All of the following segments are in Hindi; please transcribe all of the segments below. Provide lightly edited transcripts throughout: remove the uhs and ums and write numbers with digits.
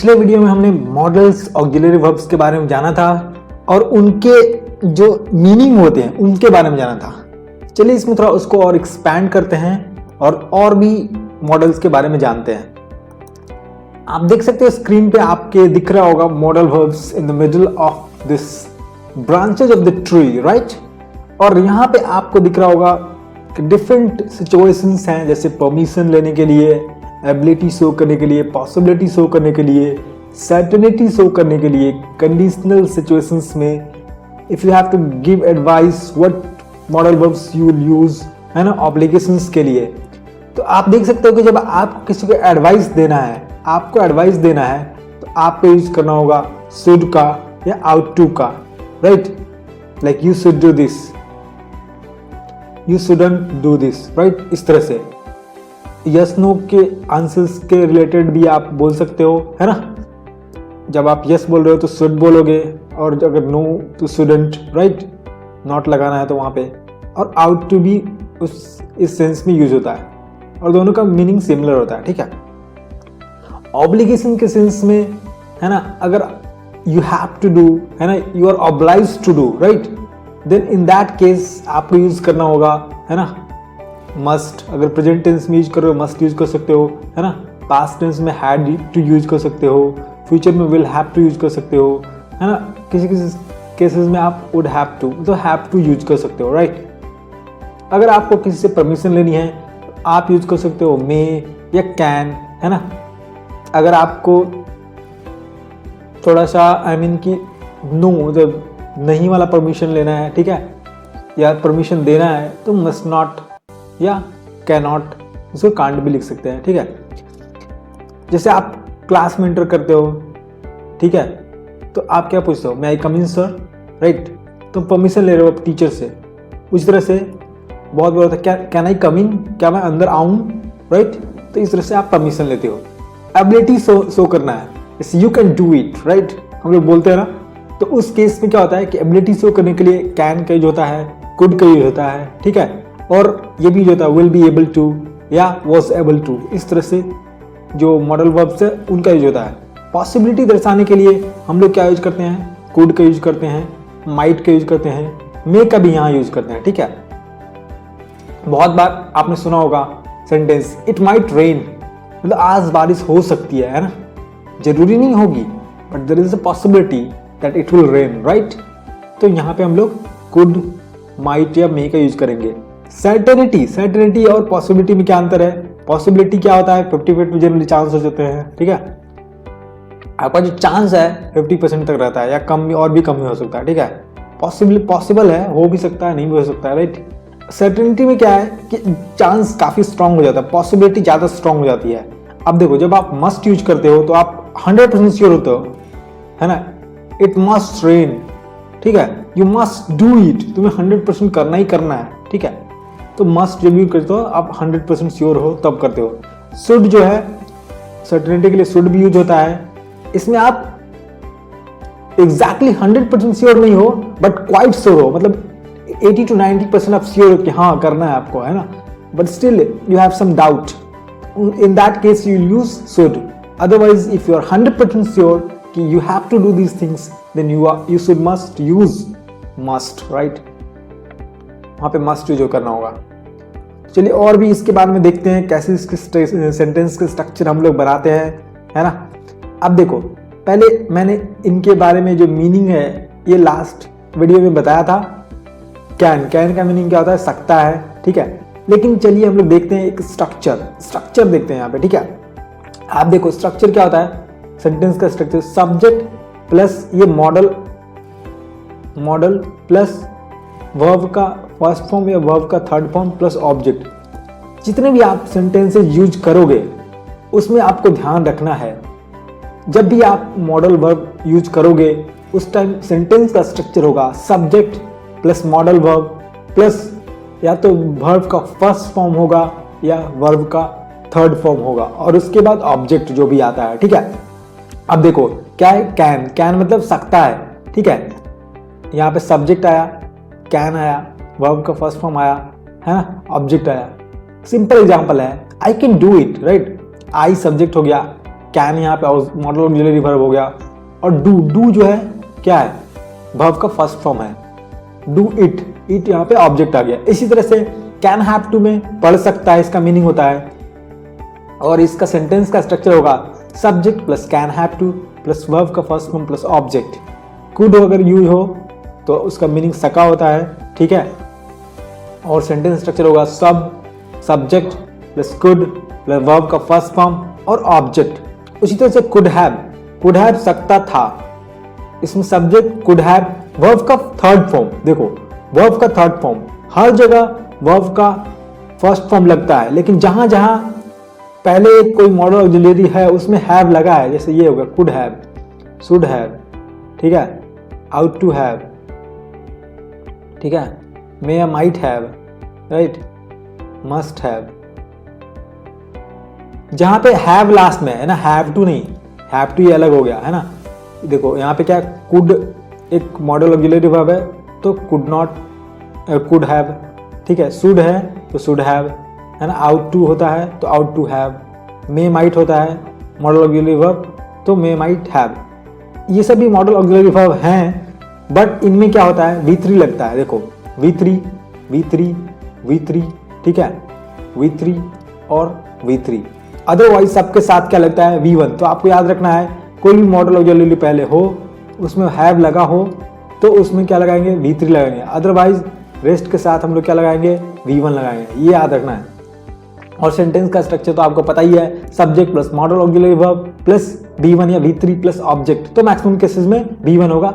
पिछले वीडियो में हमने मॉडल्स ऑक्सिलरी वर्ब्स के बारे में जाना था और उनके जो मीनिंग होते हैं उनके बारे में जाना था। चलिए इसमें थोड़ा उसको और एक्सपैंड करते हैं और भी मॉडल्स के बारे में जानते हैं। आप देख सकते हो स्क्रीन पे आपके दिख रहा होगा modal verbs in the middle of this branches of the tree, right. और यहाँ पे आपको दिख रहा होगा कि डिफरेंट सिचुएशंस हैं, जैसे परमिशन लेने के लिए, एबिलिटी शो करने के लिए, पॉसिबिलिटी शो करने के लिए, सर्टेनिटी शो करने के लिए, कंडीशनल सिचुएशंस में if you have to give advice what modal verbs you will use, है ना, ऑब्लिगेशंस के लिए। तो आप देख सकते हो कि जब आपको किसी को एडवाइस देना है, तो आपको यूज करना होगा शुड का या आउट टू का, right. Like you should do this, you shouldn't do this, right. इस तरह से यस नो के आंसर्स के रिलेटेड भी आप बोल सकते हो, है ना। जब आप यस बोल रहे हो तो शुड बोलोगे, और अगर नो तो शुडंट, राइट। नॉट लगाना है तो वहां पे। और आउट टू भी इस सेंस में यूज होता है और दोनों का मीनिंग सिमिलर होता है, ठीक है। ऑब्लिगेशन के सेंस में, है ना, अगर यू हैव टू डू, है ना, you are obliged to do, right, then in that case आपको यूज करना होगा, है ना, मस्ट। अगर प्रेजेंट टेंस में यूज कर रहे हो मस्ट यूज कर सकते हो, है ना। पास्ट टेंस में हैड टू यूज कर सकते हो, फ्यूचर में विल हैव टू यूज कर सकते हो, है ना। किसी केसेस में आप वुड हैव टू, तो हैव टू यूज कर सकते हो, राइट। अगर आपको किसी से परमिशन लेनी है तो आप यूज कर सकते हो मे या कैन, है ना। अगर आपको थोड़ा सा कि नो, मतलब नहीं वाला परमिशन लेना है, ठीक है, या परमिशन देना है तो मस्ट नॉट या कैन नॉट, इसको कांट भी लिख सकते हैं, ठीक है। जैसे आप क्लास में एंटर करते हो, ठीक है, तो आप क्या पूछते हो, मे आई कम इन सर, राइट। तुम परमिशन ले रहे हो टीचर से। उस तरह से बहुत बार होता है कैन आई कम इन, क्या मैं अंदर आऊं, राइट। तो इस तरह से आप परमिशन लेते हो। एबिलिटी शो करना है, जैसे you can do it, right, हम लोग बोलते हैं ना। तो उस केस में क्या होता है कि एबिलिटी शो करने के लिए कैन का यूज होता है, कुड का यूज होता है, ठीक है। और ये भी जो होता है विल बी एबल टू या वॉज एबल टू। इस तरह से जो मॉडल वर्ब्स है उनका यूज होता है। पॉसिबिलिटी दर्शाने के लिए हम लोग क्या यूज करते हैं, कुड का यूज करते हैं, माइट का यूज करते हैं, मे का भी यहाँ यूज करते हैं, ठीक है। बहुत बार आपने सुना होगा सेंटेंस इट माइट रेन, मतलब आज बारिश हो सकती है ना। जरूरी नहीं होगी, but there is a possibility that it will rain, right. तो यहाँ पे हम लोग कुड, माइट या मे का यूज करेंगे। सर्टेनिटी और पॉसिबिलिटी में क्या अंतर है? पॉसिबिलिटी क्या होता है, 50% जनरली चांस हो जाते हैं, ठीक है। आपका जो चांस है 50% तक रहता है, या कम और भी कम हो सकता है, ठीक है। पॉसिबल है, हो भी सकता है, नहीं भी हो सकता है, राइट। सर्टेनिटी में क्या है कि चांस काफी स्ट्रांग हो जाता है, पॉसिबिलिटी ज्यादा स्ट्रांग हो जाती है। अब देखो, जब आप मस्ट यूज करते हो तो आप 100% श्योर होते हो, है ना। इट मस्ट रेन, ठीक है, यू मस्ट डू इट, तुम्हें 100% करना ही करना है, ठीक है। तो मस्ट जब यूज करते हो आप 100% श्योर हो तब करते हो। शुड जो है सर्टेनिटी के लिए शुड भी यूज होता है। इसमें आप एग्जैक्टली 100% श्योर नहीं हो, बट क्वाइट श्योर हो, मतलब 80 to 90% आप श्योर हो कि हाँ करना है आपको, है ना। But still you have some doubt, in that case you use should. Otherwise if you are 100% sure कि you have to do these things, then you should must use must, right. वहां पे मस्ट यूज करना होगा। चलिए और भी इसके बारे में देखते हैं कैसे इसके सेंटेंस के स्ट्रक्चर हम लोग बनाते हैं, है ना। अब देखो, पहले मैंने इनके बारे में जो मीनिंग है ये लास्ट वीडियो में बताया था। कैन का मीनिंग क्या होता है, सकता है, ठीक है। लेकिन चलिए हम लोग देखते हैं एक स्ट्रक्चर देखते हैं यहाँ पे, ठीक है। आप देखो स्ट्रक्चर क्या होता है, सेंटेंस का स्ट्रक्चर सब्जेक्ट प्लस ये मॉडल प्लस वर्ब का फर्स्ट फॉर्म या वर्ब का थर्ड फॉर्म प्लस ऑब्जेक्ट। जितने भी आप सेंटेंसेस यूज करोगे उसमें आपको ध्यान रखना है, जब भी आप मॉडल वर्ब यूज करोगे उस टाइम सेंटेंस का स्ट्रक्चर होगा subject plus modal verb plus या तो वर्ब का फर्स्ट फॉर्म होगा या वर्ब का थर्ड फॉर्म होगा, और उसके बाद ऑब्जेक्ट जो भी आता है, ठीक है। अब देखो क्या है, कैन मतलब सकता है, ठीक है। यहाँ पे सब्जेक्ट आया, कैन आया, वर्ब का फर्स्ट फॉर्म आया, है ना, ऑब्जेक्ट आया। सिंपल एग्जांपल है, I can do it, right. I subject हो गया, कैन यहाँ पे मॉडल ऑक्सिलरी वर्ब हो गया, और डू जो है क्या है, वर्ब का फर्स्ट फॉर्म है, डू इट यहाँ पे ऑब्जेक्ट आ गया। इसी तरह से कैन हैव टू में पढ़ सकता है, इसका मीनिंग होता है, और इसका सेंटेंस का स्ट्रक्चर होगा subject plus can have to plus verb का first form plus object. Could अगर यूज हो तो उसका मीनिंग सका होता है, ठीक है, और सेंटेंस स्ट्रक्चर होगा subject plus could plus verb का फर्स्ट फॉर्म और ऑब्जेक्ट। उसी तरह से कुड हैव सकता था, इसमें सब्जेक्ट कुड हैव, वर्ब का थर्ड फॉर्म, देखो वर्ब का थर्ड फॉर्म हर जगह वर्ब का फर्स्ट फॉर्म लगता है, लेकिन जहां जहां पहले कोई मॉडल ऑक्सिलरी है उसमें हैव लगा है, जैसे ये होगा कुड हैव, शुड हैव, ठीक है, आउट टू हैव, ठीक है, may might have, right, must have. जहां पे हैव लास्ट में है ना, हैव टू नहीं, हैव टू ये अलग हो गया है ना। देखो यहाँ पे क्या, कुड एक मॉडल ऑक्सिलरी वर्ब है तो कुड नॉट, कुड हैव, ठीक है, शुड है तो शुड हैव, है ना, आउट टू होता है तो ought to have, may might होता है मॉडल ऑक्सिलरी वर्ब तो मे माइट हैव। ये सभी मॉडल ऑक्सिलरी वर्ब हैं, बट इनमें क्या होता है, V3 लगता है। देखो V3, ठीक है, V3 और V3। अदरवाइज सबके साथ क्या लगता है, V1। तो आपको याद रखना है, कोई भी मॉडल ऑक्सिलरी पहले हो उसमें हैव लगा हो तो उसमें क्या लगाएंगे, V3 लगाएंगे, अदरवाइज रेस्ट के साथ हम लोग क्या लगाएंगे, V1 लगाएंगे, ये याद रखना है। और सेंटेंस का स्ट्रक्चर तो आपको पता ही है, subject plus model auxiliary verb plus V1 या V3 प्लस ऑब्जेक्ट। तो मैक्सिमम केसेस में V1 होगा।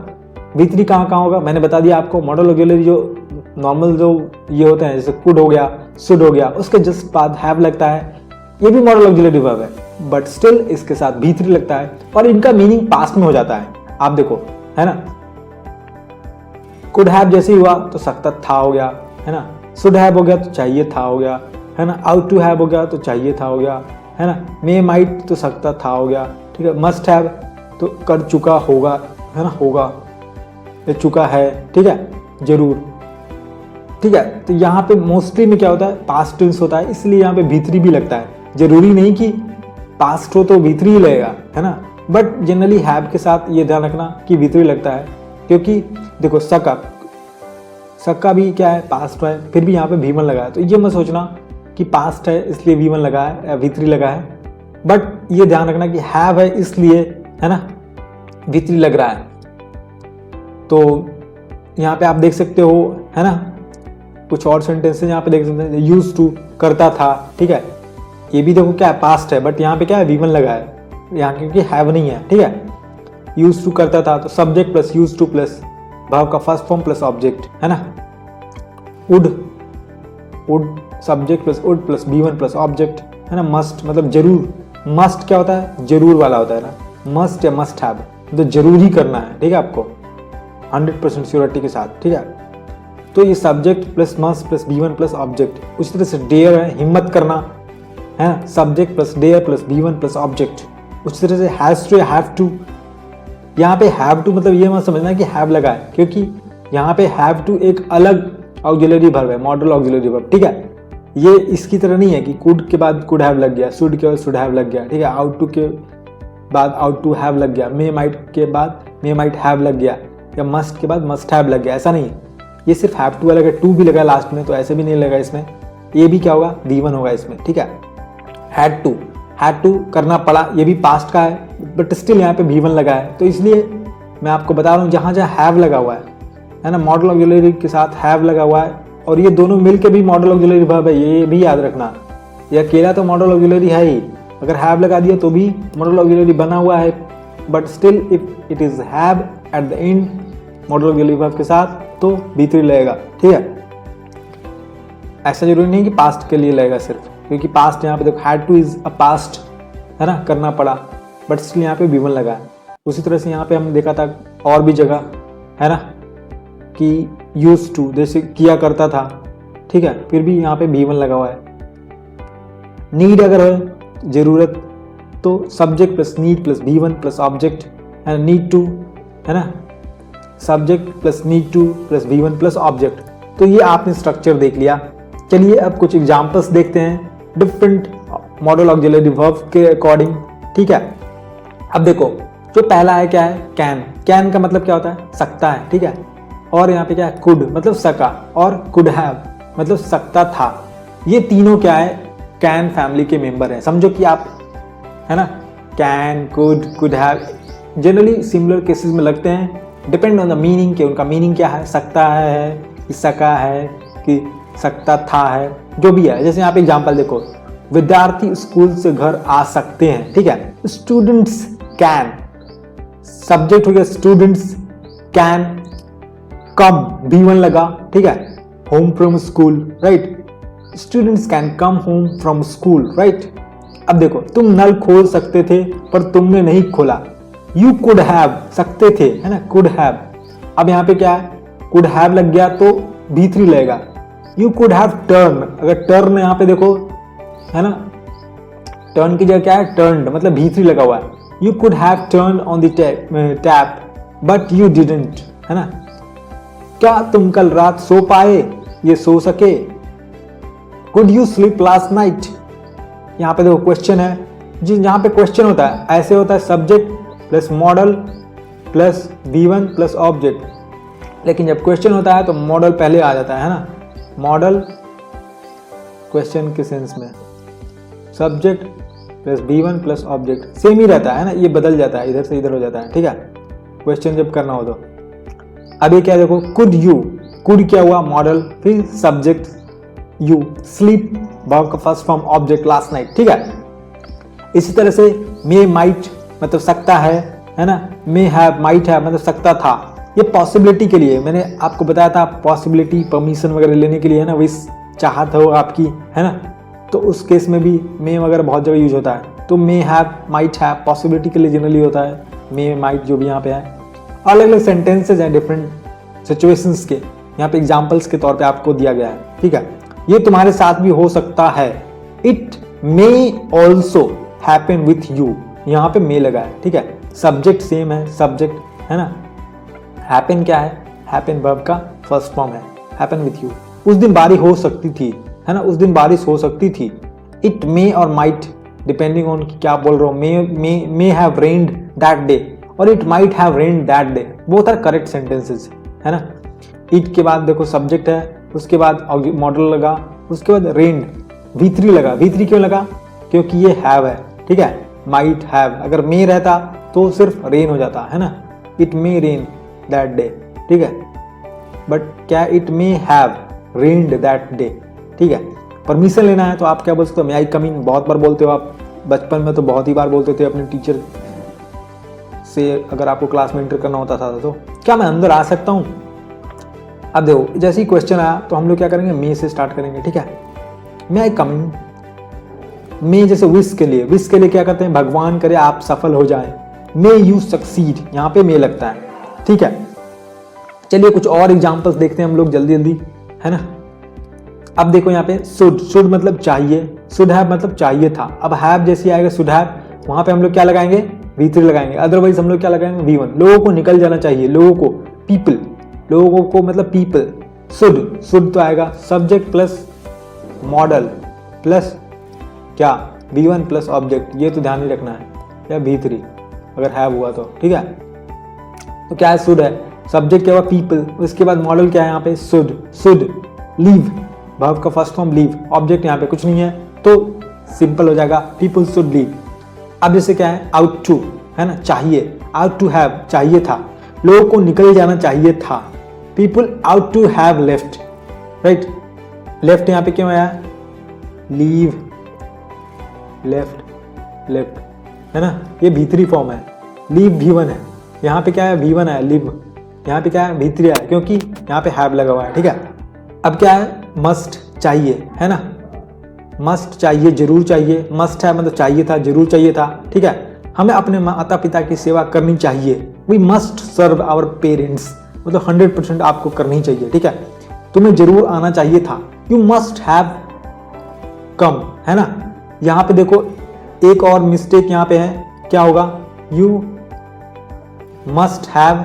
V3 कहाँ होगा, मैंने बता दिया आपको, मॉडल ऑक्सिलरी जो नॉर्मल जो ये होते हैं, जैसे कुड हो गया, शुड हो गया, उसके जस्ट बाद हैव लगता है, ये भी मॉडल ऑक्सिलरी वर्ब है, बट स्टिल इसके साथ V3 लगता है, और इनका मीनिंग पास्ट में हो जाता है। आप देखो, है ना, कुड हैव जैसे ही हुआ तो सकता था हो गया, है ना, शुड हैव हो गया तो चाहिए था हो गया, है ना, आउट टू हैव हो गया तो चाहिए था हो गया, है ना, मे माइट तो सकता था हो गया, ठीक है, मस्ट हैव तो कर चुका होगा, है ना, होगा, ये चुका है, ठीक है, जरूर, ठीक है। तो यहाँ पे मोस्टली में क्या होता है, पास्ट टेंस होता है, इसलिए यहाँ पे V3 भी लगता है। जरूरी नहीं कि पास्ट हो तो V3 ही लगेगा, है ना, बट जनरली हैव के साथ ये ध्यान रखना कि V3 लगता है, क्योंकि देखो सका भी क्या है, पास्ट है, फिर भी यहाँ पे V1 लगा है, तो ये मत सोचना कि पास्ट है इसलिए V1 लगा है या V3 लगा है, बट ये ध्यान रखना कि हैव है इसलिए, है ना, V3 लग रहा है। तो यहाँ पे आप देख सकते हो, है ना, कुछ और सेंटेंसेस यहाँ पे देख सकते हैं, यूज टू करता था, ठीक है, ये भी देखो क्या है, पास्ट है, बट यहाँ पे क्या है, V1 लगा है यहाँ, क्योंकि हैव नहीं है, ठीक है, यूज टू करता था तो subject plus use to plus verb का फर्स्ट फॉर्म प्लस ऑब्जेक्ट, है ना, would subject plus would plus V1 plus object, है ना, मस्ट मतलब जरूर, मस्ट क्या होता है, जरूर वाला होता है ना, मस्ट या मस्ट हैव तो जरूर ही करना है, ठीक है, आपको 100% श्योरिटी के साथ, ठीक है। तो ये subject plus must plus V1 plus object. उसी तरह से डेयर है, हिम्मत करना, है ना, subject plus dare plus V1 plus object. उसी तरह से हैज टू या हैव टू, यहाँ पे हैव टू मतलब ये मत समझना कि हैव लगा है, क्योंकि यहाँ पे हैव टू एक अलग ऑक्सिलरी वर्ब है, मॉडल ऑक्सिलरी वर्ब, ठीक है। ये इसकी तरह नहीं है कि कुड के बाद कुड हैव लग गया, शुड के बाद शुड हैव लग गया, ठीक है, आउट टू के बाद आउट टू हैव लग गया, मे माइट के बाद मे माइट हैव लग गया, या मस्ट के बाद मस्ट हैव लग गया, ऐसा नहीं है। ये सिर्फ हैव टू अलग है, टू भी लगा लास्ट में, तो ऐसे भी नहीं लगा इसमें, ये भी क्या होगा, V1 होगा इसमें, ठीक है। हैड टू करना पड़ा, ये भी पास्ट का है, बट स्टिल यहाँ पे V1 लगा है, तो इसलिए मैं आपको बता रहा हूँ जहाँ जहाँ हैव लगा हुआ है ना, मॉडल ऑक्सिलरी के साथ हैव लगा हुआ है, और ये दोनों मिलके भी मॉडल ऑक्सिलरी वर्ब है, ये भी याद रखना। ये अकेला तो मॉडल ऑक्सिलरी है ही, अगर हैव लगा दिया तो भी मॉडल ऑक्सिलरी बना हुआ है, but still if it is have at the end model auxiliary verb के साथ तो V3 लगेगा, ठीक है। ऐसा जरूरी नहीं कि पास्ट के लिए लगेगा सिर्फ, क्योंकि पास्ट यहाँ पे देखो had two is a past, है ना, करना पड़ा, बट स्टिल यहाँ पे V1 लगा है। उसी तरह से यहाँ पे हमने देखा था और भी जगह, है ना, कि यूज टू जैसे किया करता था, ठीक है, फिर भी यहाँ पे V1 लगा हुआ है। नीड अगर है जरूरत तो subject plus need plus V1 plus object, है नीड टू, है ना, subject plus need two plus V1 plus object. तो ये आपने स्ट्रक्चर देख लिया। चलिए अब कुछ एग्जांपल्स देखते हैं डिफरेंट मॉडल ऑक्सिलरी वर्ब के अकॉर्डिंग, ठीक है। अब देखो जो पहला है क्या है, कैन। कैन का मतलब क्या होता है, सकता है, ठीक है। और यहाँ पे क्या है, कुड मतलब सका, और कुड हैव मतलब सकता था। ये तीनों क्या है, कैन फैमिली के मेंबर हैं। समझो कि आप, है ना, can, could have generally similar cases में लगते हैं, डिपेंड ऑन द मीनिंग के उनका मीनिंग क्या है, सकता है कि सका है कि सकता था है, जो भी है। जैसे यहाँ पे एग्जांपल देखो, विद्यार्थी स्कूल से घर आ सकते हैं, ठीक है। स्टूडेंट्स कैन, सब्जेक्ट हो गया स्टूडेंट्स, कैन कम, V1 लगा, ठीक है, home from school, right. Students can come home from school, right. अब देखो, तुम नल खोल सकते थे पर तुमने नहीं खोला। यू कुड हैव, सकते थे, है ना, कुड हैव। अब यहाँ पे क्या है, कुड हैव लग गया तो V3 लगेगा। यू कुड हैव टर्न, अगर टर्न यहाँ पे देखो, है ना, टर्न की जगह क्या है, टर्न्ड, मतलब V3 लगा हुआ है। You could have turn on the tap but you didn't, है ना। क्या तुम कल रात सो पाए, ये सो सके। Could you sleep last night. यहाँ पे देखो क्वेश्चन है, जी यहाँ पे क्वेश्चन होता है ऐसे होता है, subject plus model plus V1 plus object. लेकिन जब क्वेश्चन होता है तो मॉडल पहले आ जाता है ना, मॉडल क्वेश्चन के सेंस में, subject plus V1 plus object same ही रहता है ना, ये बदल जाता है, इधर से इधर हो जाता है, ठीक है, क्वेश्चन जब करना हो तो। अब ये क्या देखो, कुड यू, कुड क्या हुआ, मॉडल, फिर सब्जेक्ट यू, स्लीप वर्ब का first form, object last night, ठीक है। इसी तरह से मे माइट मतलब सकता है ना, मे हैव, माइट हैव मतलब सकता था। ये पॉसिबिलिटी के लिए मैंने आपको बताया था, पॉसिबिलिटी परमिशन वगैरह लेने के लिए, है ना, विश चाहत हो आपकी, है ना, तो उस केस में भी मे वगैरह बहुत जगह यूज होता है। तो may have, might have possibility के लिए जनरली होता है, मे माइट जो भी यहाँ पे है। अलग अलग सेंटेंसेज हैं डिफरेंट सिचुएशंस के, यहाँ पे एग्जांपल्स के तौर पे आपको दिया गया है, ठीक है। ये तुम्हारे साथ भी हो सकता है, it may also happen with you, यहाँ पे मे लगा है, ठीक है। सब्जेक्ट सेम है, सब्जेक्ट, है ना। हैपन क्या है, हैपन वर्ब का फर्स्ट फॉर्म है, हैपन विथ यू। उस दिन बारिश हो सकती थी, है ना, उस दिन बारिश हो सकती थी। इट मे और माइट डिपेंडिंग ऑन क्या बोल रहा हूँ, may have rained that day और it might have rained that day, both are correct sentences, है ना। इट के बाद देखो सब्जेक्ट है, उसके बाद मॉडल लगा, उसके बाद रेन्ड, V3 लगा। V3 क्यों लगा, क्योंकि ये हैव है, ठीक है। माइट हैव, अगर मे रहता तो सिर्फ रेन हो जाता, है ना, it may rain that day, ठीक है। बट क्या, it may have rained that day, ठीक है। परमिशन लेना है तो आप क्या बोल सकते हो, मे आई कम इन, बहुत बार बोलते हो आप, बचपन में तो बहुत ही बार बोलते थे अपने टीचर से, अगर आपको क्लास में एंटर करना होता था तो क्या मैं अंदर आ सकता हूँ। अब देखो जैसे ही क्वेश्चन आया तो हम लोग क्या करेंगे, मे से स्टार्ट करेंगे, ठीक है। मे आई कम इन, मे जैसे विश के लिए क्या करते हैं, भगवान करे आप सफल हो जाएं, मे यू सक्सीड, यहाँ पे मे लगता है, ठीक है। चलिए कुछ और एग्जांपल्स देखते हैं हम लोग जल्दी जल्दी, है ना। अब देखो यहाँ पे शुड मतलब चाहिए, शुड हैव मतलब चाहिए था। अब हैव जैसे आएगा शुड हैव, वहां पे हम लोग क्या लगाएंगे, V3 लगाएंगे। अदरवाइज हम लोग क्या लगाएंगे, V1। लोगों को निकल जाना चाहिए, लोगों को, पीपल, लोगों को मतलब पीपल। शुड तो आएगा सब्जेक्ट प्लस मॉडल प्लस क्या, V1 प्लस ऑब्जेक्ट, ये तो ध्यान ही रखना है, या V3 अगर हैव हुआ तो, ठीक है। तो क्या है, शुड है, सब्जेक्ट क्या हुआ, पीपल, उसके बाद मॉडल क्या है यहाँ पे, शुड, लीव वर्ब का फर्स्ट फॉर्म लीव, ऑब्जेक्ट यहाँ पे कुछ नहीं है तो सिंपल हो जाएगा, पीपल शुड लीव। अब जैसे क्या है, आउट टू, है ना, चाहिए, आउट टू हैव चाहिए था, लोगों को निकल जाना चाहिए था, people ought to have left, right. Left यहाँ पे क्यों आया, लीव, लेफ्ट, है ना, ये V3 फॉर्म है, लीव V1 है, यहाँ पे क्या है, V1 है, लीव, यहाँ पे क्या है, V3 है, क्योंकि यहाँ पे हैव लगा हुआ है, ठीक है। अब क्या है, मस्ट चाहिए, है ना, मस्ट चाहिए, जरूर चाहिए, मस्ट है मतलब चाहिए था, जरूर चाहिए था, ठीक है। हमें अपने माता पिता की सेवा करनी चाहिए, we must serve our parents, मतलब 100% आपको करनी चाहिए, ठीक है। तुम्हें जरूर आना चाहिए था, यू मस्ट हैव कम, है ना। यहाँ पे देखो एक और मिस्टेक यहाँ पे है, क्या होगा, यू मस्ट हैव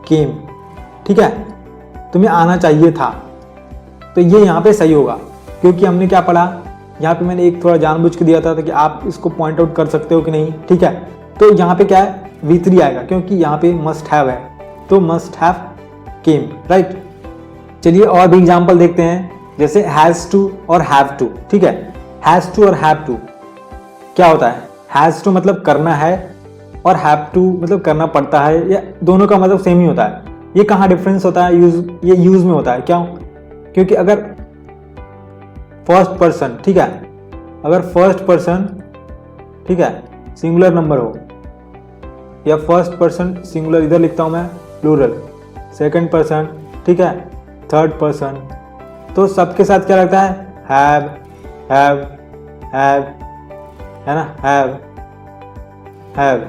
केम, ठीक है, तुम्हें आना चाहिए था, तो ये यहाँ पे सही होगा, क्योंकि हमने क्या पढ़ा, यहाँ पे मैंने एक थोड़ा जानबूझ के दिया था कि आप इसको पॉइंट आउट कर सकते हो कि नहीं, ठीक है। तो यहाँ पे क्या है, V3 आएगा क्योंकि यहाँ पे मस्ट हैव है, तो मस्ट हैव केम, राइट। चलिए और भी एग्जाम्पल देखते हैं, जैसे हैज टू और हैव टू, ठीक है। हैज टू और हैव टू क्या होता है, हैज टू मतलब करना है और हैव टू मतलब करना पड़ता है, या दोनों का मतलब सेम ही होता है। ये कहाँ डिफरेंस होता है, ये यूज में होता है। क्यों? क्योंकि अगर फर्स्ट पर्सन, ठीक है, अगर फर्स्ट पर्सन, ठीक है, सिंगुलर नंबर हो, या फर्स्ट पर्सन सिंगुलर इधर लिखता हूं मैं प्लूरल, सेकंड पर्सन, ठीक है, थर्ड पर्सन, तो सबके साथ क्या लगता है, हैव, है ना, हैव।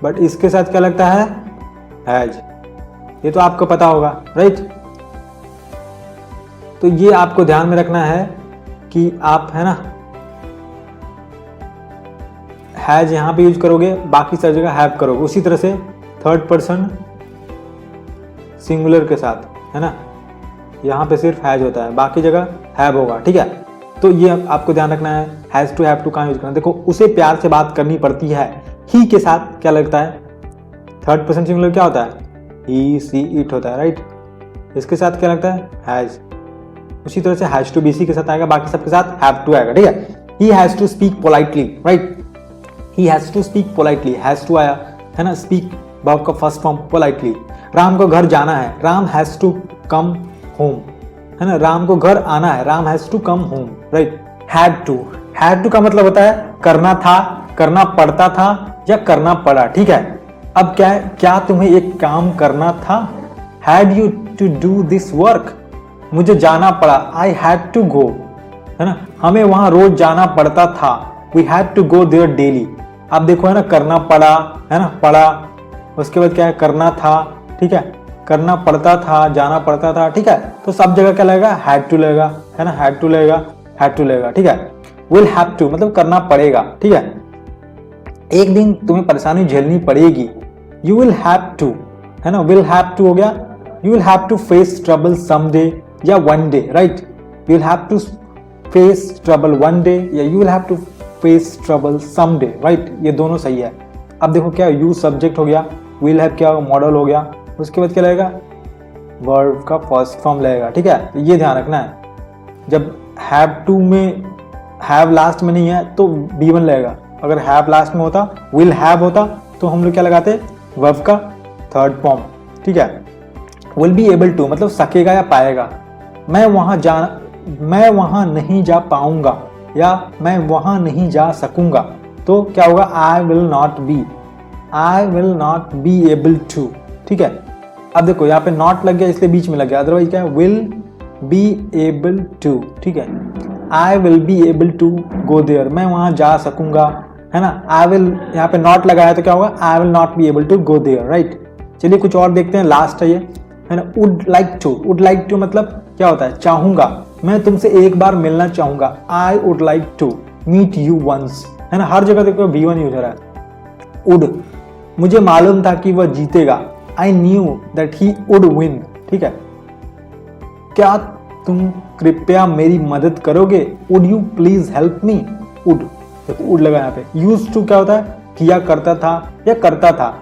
बट इसके साथ क्या लगता है, हैज। ये तो आपको पता होगा, राइट। तो ये आपको ध्यान में रखना है कि आप, है ना, हैज यहां पे यूज करोगे, बाकी सारी जगह हैव करोगे। उसी तरह से थर्ड पर्सन सिंगुलर के साथ, है ना, यहां पे सिर्फ हैज होता है, बाकी जगह हैव होगा, ठीक है। तो ये आपको ध्यान रखना है, हैज टू हैव टू कहां यूज करना। देखो उसे प्यार से बात करनी पड़ती है, ही के साथ क्या लगता है, थर्ड पर्सन सिंगुलर क्या होता है, ही, सी, इट होता है, राइट। इसके साथ क्या लगता है, हैज। उसी तरह से हैज टू बीसी के साथ आएगा, बाकी सबके साथ हैव टू आएगा, ठीक है। He has to speak politely, right, he has to speak politely, has to आया, है ना, स्पीक वर्ब का फर्स्ट फॉर्म पोलाइटली। राम को घर जाना है, Ram has to come home, है ना, राम को घर आना है, Ram has to come home, right. Had to का मतलब होता है करना था, करना पड़ता था या करना पड़ा, ठीक है। अब क्या है, क्या तुम्हें एक काम करना था, had you to do this work, मुझे जाना पड़ा, आई हैड टू गो, है ना, हमें वहां रोज जाना पड़ता था, we had to go there daily. आप देखो, है ना, करना पड़ा, है ना, पड़ा, उसके बाद क्या है, करना था, ठीक है, करना पड़ता था, जाना पड़ता था, ठीक है। तो सब जगह क्या लगेगा, हैड टू लगेगा, है ना, हैड टू लगेगा, ठीक है। विल हैव टू मतलब करना पड़ेगा, ठीक है। एक दिन तुम्हें परेशानी झेलनी पड़ेगी, यू विल हैव टू, है ना, विल हैव टू हो गया, you will have to face trouble someday या one day, right. You will have to face trouble one day या you will have to face trouble someday, right. ये दोनों सही है। अब देखो क्या, यू सब्जेक्ट हो गया, विल हैव क्या मॉडल हो गया, उसके बाद क्या लगेगा, वर्ब का फर्स्ट फॉर्म लगेगा, ठीक है। ये ध्यान रखना है, जब हैव टू में हैव लास्ट में नहीं है तो B1 लगेगा। अगर हैव लास्ट में होता, विल हैव होता, तो हम लोग क्या लगाते, वर्ब का थर्ड फॉर्म, ठीक है। विल बी एबल टू मतलब सकेगा या पाएगा, मैं वहां नहीं जा पाऊंगा या मैं वहां नहीं जा सकूंगा, तो क्या होगा, I will not be able to, ठीक है। अब देखो यहाँ पे नॉट लग गया इसलिए बीच में लग गया, अदरवाइज क्या है, विल बी एबल टू, ठीक है। I will be able to go there, मैं वहां जा सकूंगा, है ना। आई विल यहाँ पे नॉट लगाया तो क्या होगा, I will not be able to go there, right. चलिए कुछ और देखते हैं, लास्ट है ये, है ना। वुड लाइक टू मतलब क्या होता है, चाहूंगा, मैं तुमसे एक बार मिलना चाहूंगा, I would like to meet you once, है ना। हर जगह देखो V1 यूज हो रहा है। वुड, मुझे मालूम था कि वह जीतेगा, I knew that he would win, ठीक है। क्या तुम कृपया मेरी मदद करोगे, would you please help me, would, देखो वुड लगा यहाँ पे। यूज टू क्या होता है, किया करता था या करता था।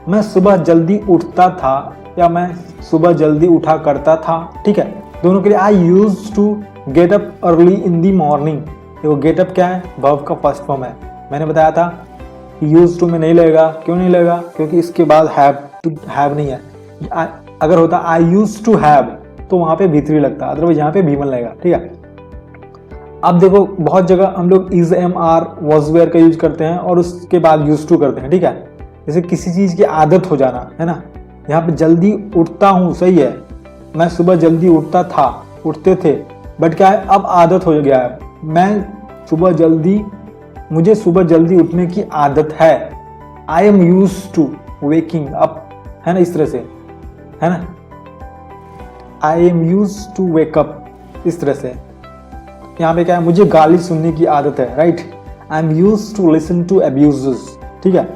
मैं सुबह जल्दी उठता था या मैं सुबह जल्दी उठा करता था, ठीक है। दोनों के लिए I use to get up early in the morning. देखो गेट अप क्या है, वर्ब का फर्स्ट फॉर्म है। मैंने बताया था यूज टू में नहीं लगेगा, क्यों नहीं लगेगा, क्योंकि इसके बाद हैव नहीं है। अगर होता आई यूज टू हैव तो वहां पे V3 लगता, अदरवाइज यहाँ पे V1 लगेगा, ठीक है। अब देखो बहुत जगह हम लोग is, am, are, was, were का यूज करते हैं और उसके बाद यूज टू करते हैं, ठीक है। जैसे किसी चीज की आदत हो जाना, है ना। यहाँ पे जल्दी उठता हूँ, सही है, मैं सुबह जल्दी उठता था, उठते थे, बट क्या है, अब आदत हो गया है, मुझे सुबह जल्दी उठने की आदत है। I am use to waking up, है ना, इस तरह से, है ना। I am use to wake up, इस तरह से। यहाँ पे क्या है, मुझे गाली सुनने की आदत है, right. I am use to listen to abuses, ठीक है।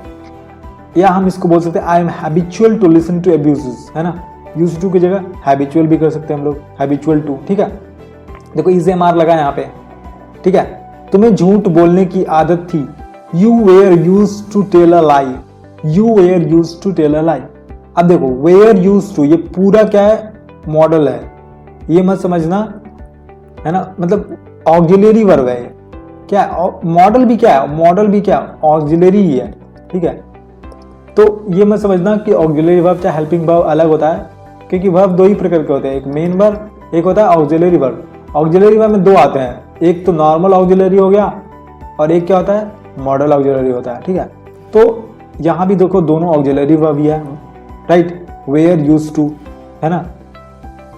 या हम इसको बोल सकते हैं I am habitual to listen to abuses, है ना। यूज टू की जगह हैबिचुअल भी कर सकते हैं हम लोग, हैबिचुअल टू, ठीक है। देखो इज, एम, आर लगा यहाँ पे, ठीक है। तुम्हें झूठ बोलने की आदत थी, you were use to tell a lie, you were use to tell a lie. अब देखो वेयर यूज टू, ये पूरा क्या है, मॉडल है, ये मत समझना है ना, मतलब ऑक्सिलरी वर्ब है। क्या मॉडल भी क्या है, मॉडल भी क्या ऑक्सिलरी ही है, ठीक है। तो ये मत समझना कि ऑक्सिलरी वर्ब चाहे हेल्पिंग वर्ब अलग होता है, क्योंकि वर्ब दो ही प्रकार के होते हैं, एक मेन वर्ब, एक होता है ऑक्सिलरी वर्ब। ऑक्सिलरी वर्ब में दो आते हैं, एक तो नॉर्मल ऑक्सिलरी हो गया और एक क्या होता है, मॉडल ऑक्सिलरी होता है, ठीक है। तो यहाँ भी देखो दोनों ऑक्सिलरी वर्ब ही है, राइट, वेयर यूज टू है ना,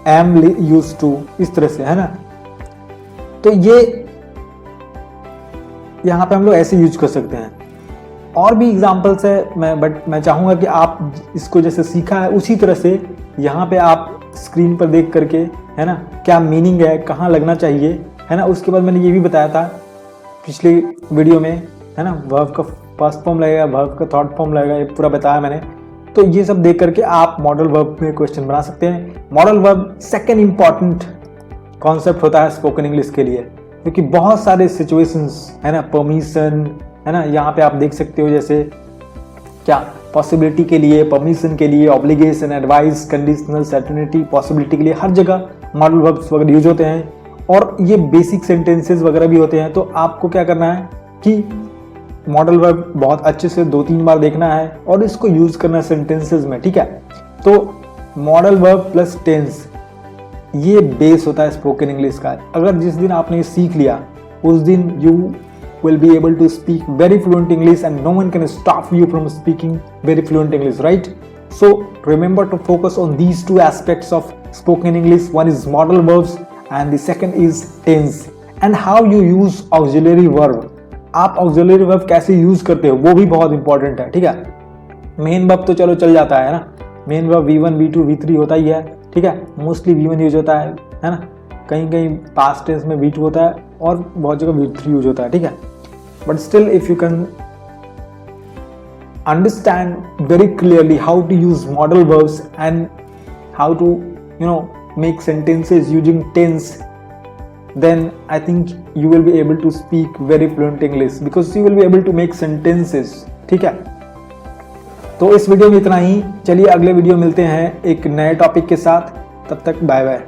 एम यूज टू, इस तरह से है ना। तो ये यहाँ पे हम लोग ऐसे यूज कर सकते हैं। और भी एग्जांपल्स है, मैं चाहूंगा कि आप इसको जैसे सीखा है उसी तरह से यहाँ पे आप स्क्रीन पर देख करके है ना क्या मीनिंग है, कहाँ लगना चाहिए है ना। उसके बाद मैंने ये भी बताया था पिछले वीडियो में है ना, वर्ब का फर्स्ट फॉर्म लगेगा, वर्ब का थर्ड फॉर्म लगेगा, ये पूरा बताया मैंने। तो ये सब देख करके आप मॉडल वर्ब में क्वेश्चन बना सकते हैं। Modal verb second important concept होता है स्पोकन इंग्लिश के लिए, क्योंकि बहुत सारे सिचुएशंस है ना, परमिशन है ना, यहाँ पे आप देख सकते हो जैसे क्या पॉसिबिलिटी के लिए, परमिशन के लिए, obligation, advice, conditional, certainty, possibility के लिए हर जगह मॉडल वर्ब्स वगैरह यूज होते हैं। और ये बेसिक सेंटेंसेस वगैरह भी होते हैं। तो आपको क्या करना है कि मॉडल वर्ब बहुत अच्छे से 2-3 बार देखना है और इसको यूज करना है सेंटेंसेस में, ठीक है। तो मॉडल वर्ब प्लस टेंस ये बेस होता है स्पोकन इंग्लिश का। अगर जिस दिन आपने ये सीख लिया उस दिन you will be able to speak very fluent English and no one can stop you from speaking very fluent English, right. So remember to focus on these two aspects of spoken English. One is modal verbs and the second is tense and how you use auxiliary verb। आप auxiliary verb कैसे यूज करते हो वो भी बहुत इंपॉर्टेंट है, ठीक है। मेन वर्ब तो चलो चल जाता है ना, main verb V1 V2 V3 होता ही है, ठीक है। मोस्टली V1 यूज होता है ना, कहीं कहीं पास्ट टेंस में V2 होता है और बहुत जगह V3 यूज होता है, ठीक है। But still if you can understand very clearly how to use modal verbs and how to make sentences using tense, then I think you will be able to speak very fluent English because you will be able to make sentences, ठीक है। तो इस वीडियो में इतना ही, चलिए अगले वीडियो मिलते हैं एक नए टॉपिक के साथ, तब तक बाय बाय।